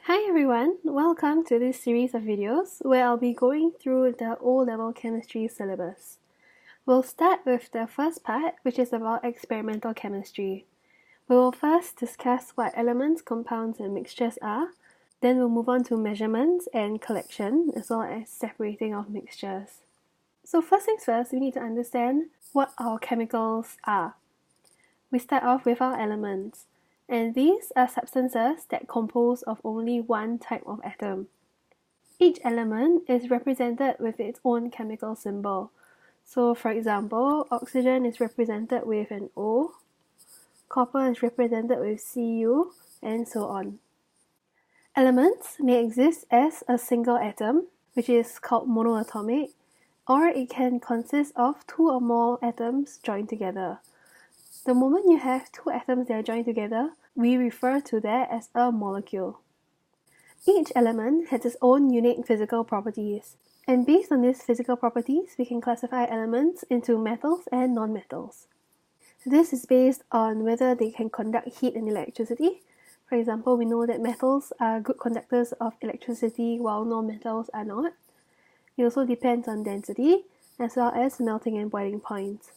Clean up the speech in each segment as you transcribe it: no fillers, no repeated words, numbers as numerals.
Hi everyone, welcome to this series of videos where I'll be going through the O-level chemistry syllabus. We'll start with the first part, which is about experimental chemistry. We will first discuss what elements, compounds and mixtures are, then we'll move on to measurements and collection, as well as separating of mixtures. So first things first, we need to understand what our chemicals are. We start off with our elements. And these are substances that compose of only one type of atom. Each element is represented with its own chemical symbol. So for example, oxygen is represented with an O, copper is represented with Cu, and so on. Elements may exist as a single atom, which is called monoatomic, or it can consist of two or more atoms joined together. The moment you have two atoms that are joined together, we refer to that as a molecule. Each element has its own unique physical properties, and based on these physical properties, we can classify elements into metals and non-metals. This is based on whether they can conduct heat and electricity. For example, we know that metals are good conductors of electricity while non-metals are not. It also depends on density, as well as melting and boiling points.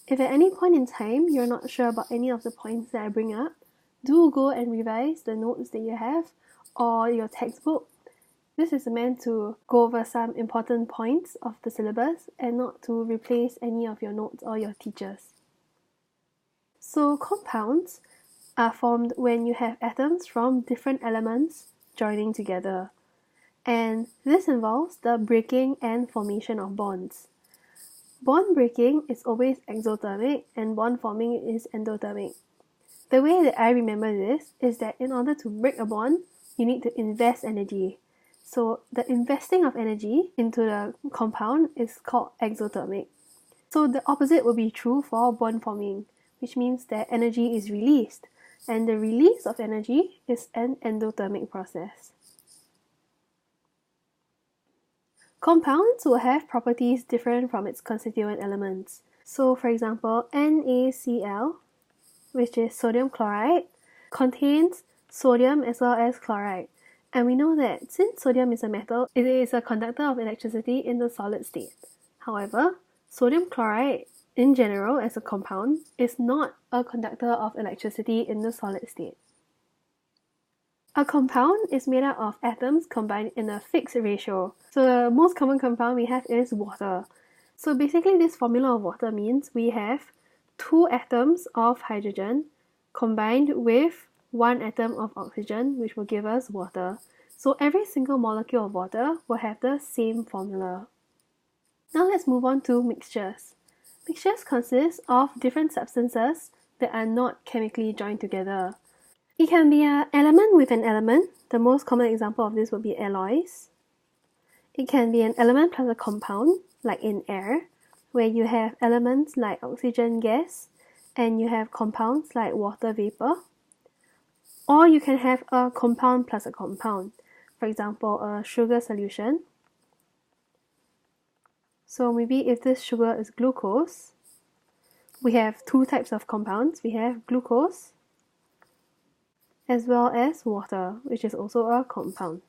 If at any point in time you're not sure about any of the points that I bring up, do go and revise the notes that you have or your textbook. This is meant to go over some important points of the syllabus and not to replace any of your notes or your teachers. So compounds are formed when you have atoms from different elements joining together. And this involves the breaking and formation of bonds. Bond breaking is always exothermic and bond forming is endothermic. The way that I remember this is that in order to break a bond, you need to invest energy. So the investing of energy into the compound is called exothermic. So the opposite will be true for bond forming, which means that energy is released, and the release of energy is an endothermic process. Compounds will have properties different from its constituent elements. So for example, NaCl, which is sodium chloride, contains sodium as well as chloride. And we know that since sodium is a metal, it is a conductor of electricity in the solid state. However, sodium chloride in general as a compound is not a conductor of electricity in the solid state. A compound is made up of atoms combined in a fixed ratio. So the most common compound we have is water. So basically this formula of water means we have two atoms of hydrogen combined with one atom of oxygen, which will give us water. So every single molecule of water will have the same formula. Now let's move on to mixtures. Mixtures consist of different substances that are not chemically joined together. It can be an element with an element. The most common example of this would be alloys. It can be an element plus a compound, like in air, where you have elements like oxygen gas and you have compounds like water vapor. Or you can have a compound plus a compound. For example, a sugar solution. So maybe if this sugar is glucose, we have two types of compounds. We have glucose as well as water, which is also a compound.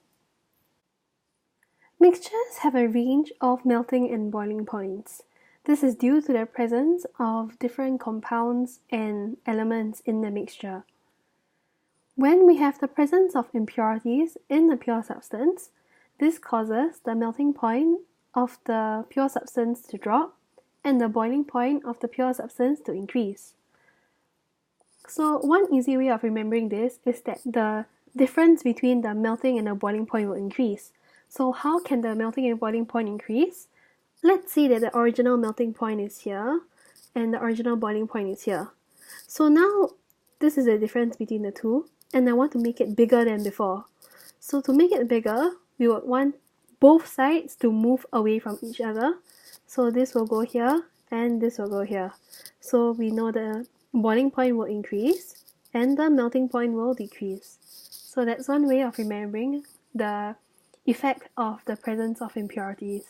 Mixtures have a range of melting and boiling points. This is due to the presence of different compounds and elements in the mixture. When we have the presence of impurities in the pure substance, this causes the melting point of the pure substance to drop and the boiling point of the pure substance to increase. So one easy way of remembering this is that the difference between the melting and the boiling point will increase. So how can the melting and boiling point increase? Let's say that the original melting point is here and the original boiling point is here. So now this is the difference between the two, and I want to make it bigger than before. So to make it bigger, we would want both sides to move away from each other. So this will go here and this will go here. So we know the boiling point will increase and the melting point will decrease. So that's one way of remembering the effect of the presence of impurities.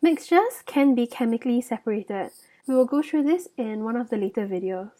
Mixtures can be chemically separated. We will go through this in one of the later videos.